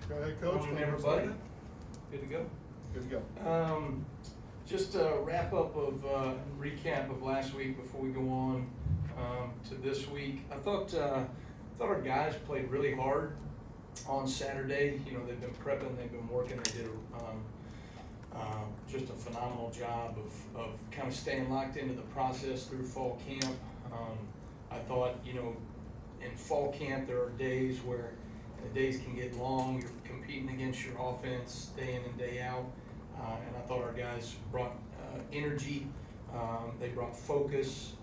Go ahead, Coach. Morning, everybody. Good to go. Good to go. Just a wrap up of recap of last week before we go on to this week. I thought our guys played really hard on Saturday. You know, they've been prepping, they've been working. They did just a phenomenal job of kind of staying locked into the process through fall camp. I thought, you know, in fall camp there are days where the days can get long. You're competing against your offense day in and day out. And I thought our guys brought energy, they brought focus,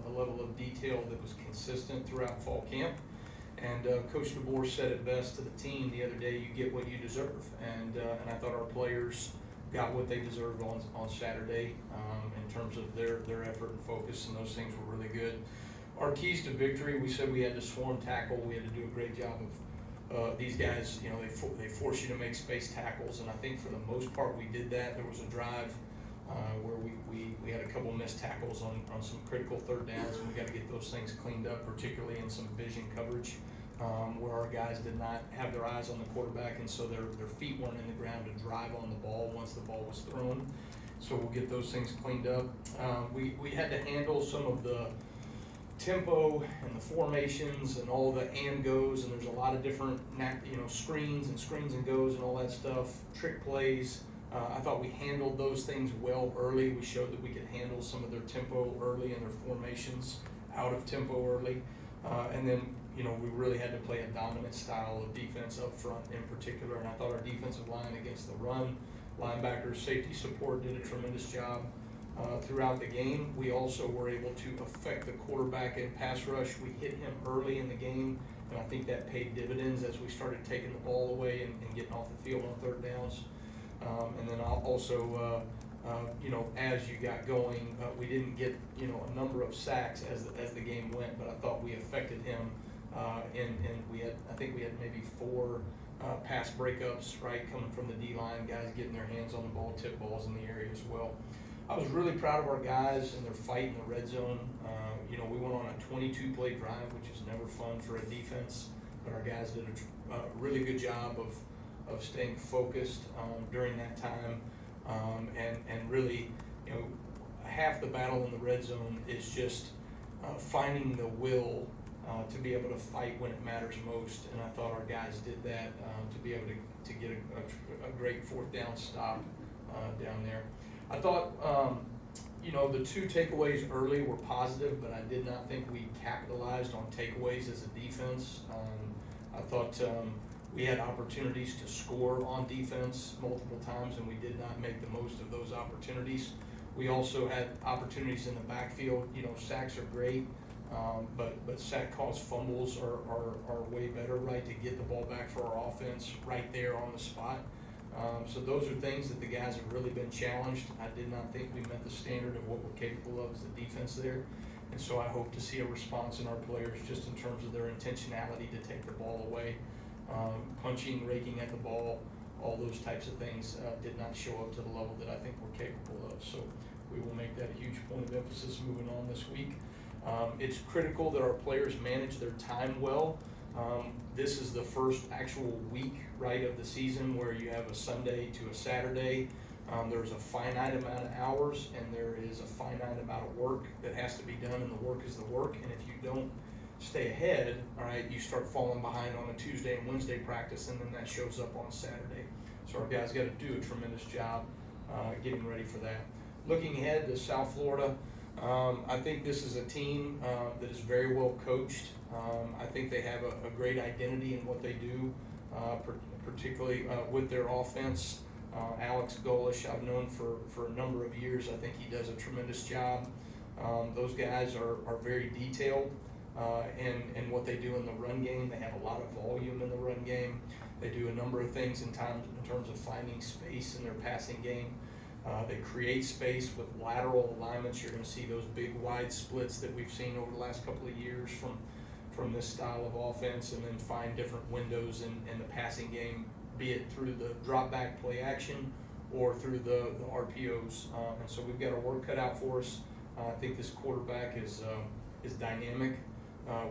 a level of detail that was consistent throughout fall camp. And Coach DeBoer said it best to the team the other day: you get what you deserve. And I thought our players got what they deserved on Saturday in terms of their effort and focus, and those things were really good. Our keys to victory: we said we had to swarm tackle. We had to do a great job of these guys. You know, they force you to make space tackles, and I think for the most part we did that. There was a drive where we had a couple missed tackles on some critical third downs, and we got to get those things cleaned up, particularly in some vision coverage where our guys did not have their eyes on the quarterback, and so their feet weren't in the ground to drive on the ball once the ball was thrown. So we'll get those things cleaned up. We had to handle some of the tempo and the formations and all the and goes, and there's a lot of different screens and goes and all that stuff, trick plays. I thought we handled those things well early. We showed that we could handle some of their tempo early and their formations out of tempo early, and then we really had to play a dominant style of defense up front in particular. And I thought our defensive line against the run, linebackers, safety support did a tremendous job throughout the game. We also were able to affect the quarterback in pass rush. We hit him early in the game, and I think that paid dividends as we started taking the ball away and getting off the field on third downs. And then also, as you got going, we didn't get a number of sacks as the game went, but I thought we affected him. And I think we had maybe 4 pass breakups, right, coming from the D-line, guys getting their hands on the ball, tip balls in the area as well. I was really proud of our guys and their fight in the red zone. We went on a 22-play drive, which is never fun for a defense, but our guys did a really good job of staying focused during that time. And really, half the battle in the red zone is just finding the will to be able to fight when it matters most, and I thought our guys did that to be able to get a great fourth down stop down there. I thought, the 2 takeaways early were positive, but I did not think we capitalized on takeaways as a defense. I thought we had opportunities to score on defense multiple times, and we did not make the most of those opportunities. We also had opportunities in the backfield. Sacks are great, but sack caused fumbles are way better, right, to get the ball back for our offense right there on the spot. So those are things that the guys have really been challenged. I did not think we met the standard of what we're capable of as a defense there. And so I hope to see a response in our players just in terms of their intentionality to take the ball away. Punching, raking at the ball, all those types of things did not show up to the level that I think we're capable of. So we will make that a huge point of emphasis moving on this week. It's critical that our players manage their time well. This is the first actual week, right, of the season where you have a Sunday to a Saturday. There's a finite amount of hours, and there is a finite amount of work that has to be done, and the work is the work. And if you don't stay ahead, all right, you start falling behind on a Tuesday and Wednesday practice, and then that shows up on Saturday. So our guys got to do a tremendous job getting ready for that. Looking ahead to South Florida, I think this is a team that is very well coached. I think they have a great identity in what they do, particularly with their offense. Alex Golish, I've known for a number of years. I think he does a tremendous job. Those guys are very detailed in what they do in the run game. They have a lot of volume in the run game. They do a number of things in terms of finding space in their passing game. They create space with lateral alignments. You're going to see those big wide splits that we've seen over the last couple of years from this style of offense, and then find different windows in the passing game, be it through the drop back play action or through the RPOs. And so we've got our work cut out for us. I think this quarterback is dynamic.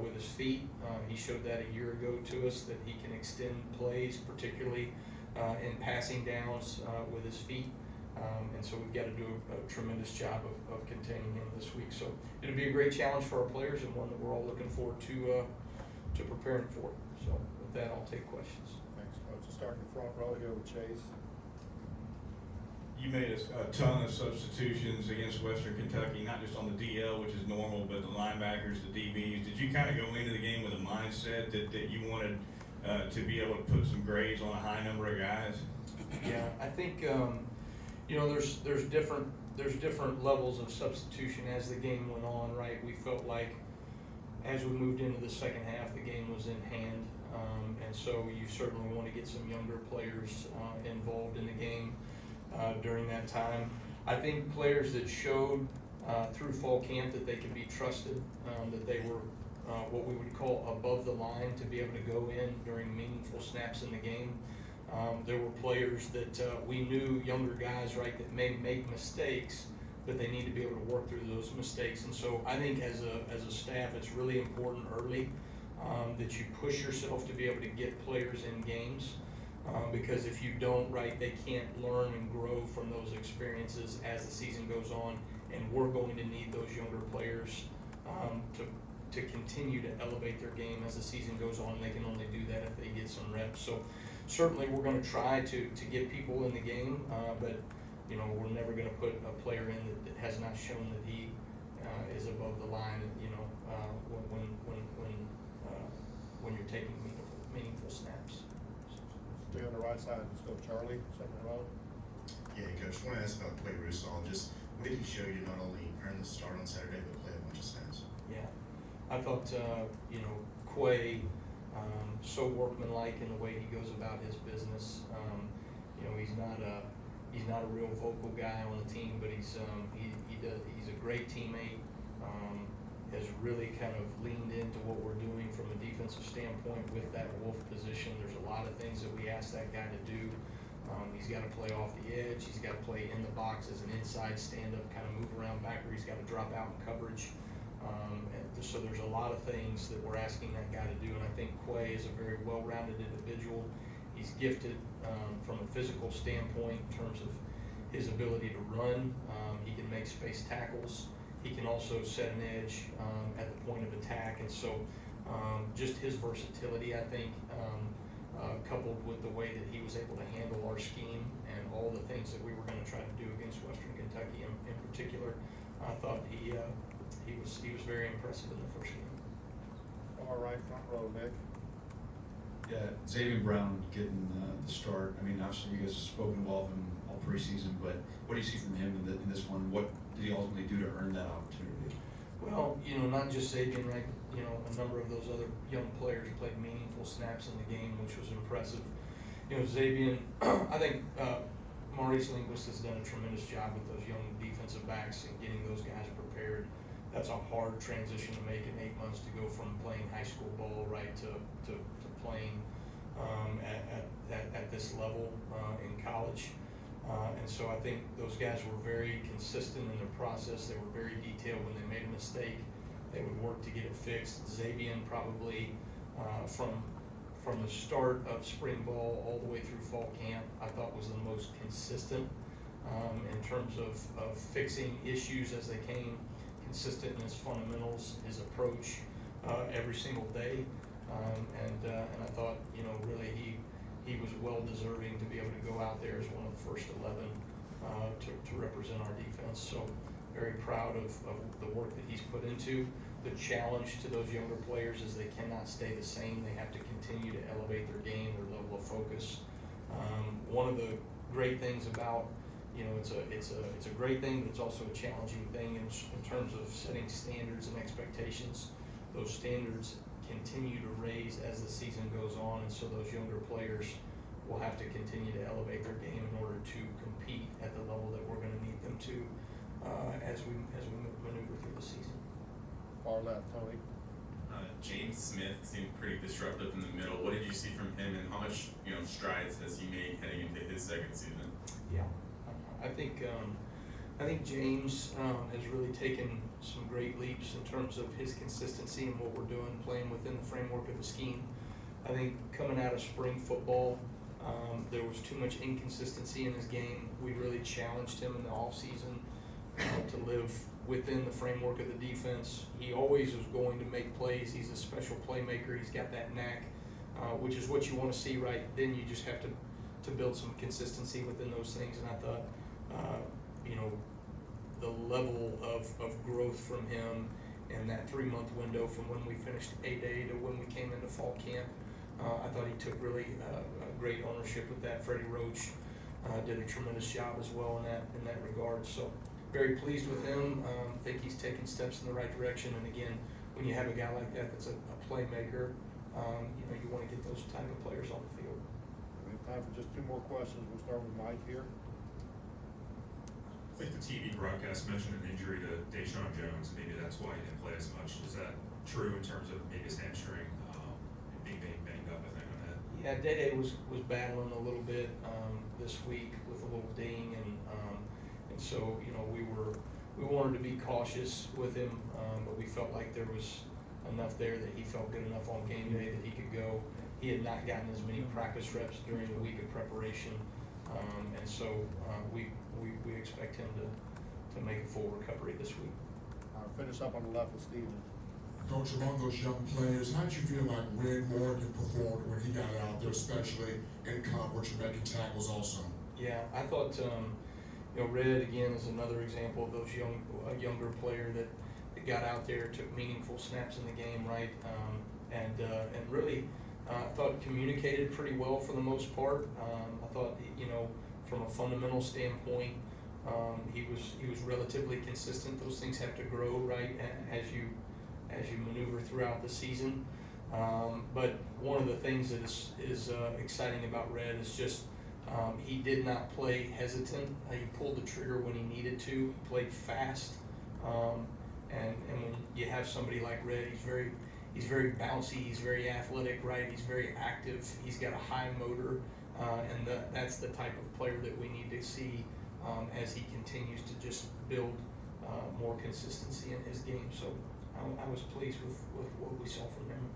with his feet. He showed that a year ago to us, that he can extend plays, particularly in passing downs with his feet. And so we've got to do a tremendous job of containing him this week. So it'll be a great challenge for our players, and one that we're all looking forward to preparing for. So with that, I'll take questions. Thanks, Coach. We'll start in the front row here with Chase. You made a ton of substitutions against Western Kentucky, not just on the DL, which is normal, but the linebackers, the DBs. Did you kind of go into the game with a mindset that you wanted to be able to put some grades on a high number of guys? Yeah, I think you know, there's different levels of substitution as the game went on, right? We felt like as we moved into the second half, the game was in hand, and so you certainly want to get some younger players involved in the game during that time. I think players that showed through fall camp that they could be trusted, that they were what we would call above the line to be able to go in during meaningful snaps in the game. There were players that we knew, younger guys, right, that may make mistakes, but they need to be able to work through those mistakes. And so I think as a staff, it's really important early that you push yourself to be able to get players in games, because if you don't, right, they can't learn and grow from those experiences as the season goes on. And we're going to need those younger players to continue to elevate their game as the season goes on. They can only do that if they get some reps. So certainly we're going to try to get people in the game, but you know, we're never going to put a player in that has not shown that he is above the line. You know, when you're taking meaningful snaps. Stay on the right side. Let's go Charlie, second row. Yeah, Coach, I want to ask about Quay Rusall. Just what did he show you not only earn the start on Saturday, but play a bunch of snaps? Yeah, I thought, you know, Quay, so workmanlike in the way he goes about his business. You know, he's not a real vocal guy on the team, but he's a great teammate. Has really kind of leaned into what we're doing from a defensive standpoint with that wolf position. There's a lot of things that we ask that guy to do. He's got to play off the edge. He's got to play in the box as an inside stand-up, kind of move around backer. He's got to drop out in coverage. So there's a lot of things that we're asking that guy to do, and I think Quay is a very well-rounded individual. He's gifted from a physical standpoint in terms of his ability to run. He can make space tackles. He can also set an edge at the point of attack, and so just his versatility, I think, coupled with the way that he was able to handle our scheme and all the things that we were going to try to do against Western Kentucky in particular, I thought he was very impressive in the first game. All right, front row, Nick. Yeah, Xavier Brown getting the start. I mean, obviously you guys have spoken well of him all preseason, but what do you see from him in this one? What did he ultimately do to earn that opportunity? Well, you know, not just Xavier, right? You know, a number of those other young players played meaningful snaps in the game, which was impressive. You know, Xavier, I think Maurice Linguist has done a tremendous job with those young defensive backs and getting those guys prepared. That's a hard transition to make in 8 months, to go from playing high school ball, right, to playing at this level in college. And so I think those guys were very consistent in their process. They were very detailed. When they made a mistake, they would work to get it fixed. Xavier probably from the start of spring ball all the way through fall camp, I thought was the most consistent in terms of fixing issues as they came, consistent in his fundamentals, his approach every single day. And I thought, you know, really he was well deserving to be able to go out there as one of the first 11 to represent our defense. So very proud of the work that he's put into. The challenge to those younger players is they cannot stay the same. They have to continue to elevate their game, their level of focus. One of the great things about, you know, it's a great thing, but it's also a challenging thing in terms of setting standards and expectations. Those standards continue to raise as the season goes on, and so those younger players will have to continue to elevate their game in order to compete at the level that we're going to need them to as we maneuver through the season. Far left, Tony. James Smith seemed pretty disruptive in the middle. What did you see from him, and how much, you know, strides has he made heading into his second season? Yeah, I think I think James has really taken some great leaps in terms of his consistency and what we're doing, playing within the framework of the scheme. I think coming out of spring football, there was too much inconsistency in his game. We really challenged him in the offseason to live within the framework of the defense. He always was going to make plays. He's a special playmaker. He's got that knack, which is what you want to see, right? Then you just have to build some consistency within those things. And I thought, the level of growth from him in that 3-month window from when we finished A-Day to when we came into fall camp, I thought he took really great ownership with that. Freddie Roach did a tremendous job as well in that regard. So very pleased with him. Think he's taking steps in the right direction. And again, when you have a guy like that that's a playmaker, you want to get those type of players on the field. We have time for just 2 more questions. We'll start with Mike here. I think the TV broadcast mentioned an injury to Deshaun Jones. Maybe that's why he didn't play as much. Is that true in terms of maybe his hamstring and being banged up, I think, on that? Yeah, Dede was battling a little bit this week with a little ding, and so we wanted to be cautious with him, but we felt like there was enough there that he felt good enough on game day that he could go. He had not gotten as many practice reps during the week of preparation, and so we expect him to make a full recovery this week. Finish up on the left with Steven. Coach, among those young players, how did you feel like Red Morgan performed when he got out there, especially in coverage and making tackles also? Yeah, I thought, Red, again, is another example of those younger player that got out there, took meaningful snaps in the game, right? And really, I thought communicated pretty well for the most part. I thought, from a fundamental standpoint, he was relatively consistent. Those things have to grow, right, as you maneuver throughout the season. But one of the things that is exciting about Red is just he did not play hesitant. He pulled the trigger when he needed to. He played fast. And when you have somebody like Red, he's very bouncy. He's very athletic, right? He's very active. He's got a high motor, and that's the type of player that we need to see as he continues to just build more consistency in his game. So I was pleased with what we saw from him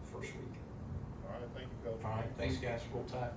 first week. All right, thank you, Coach. All right, thanks guys, roll tide.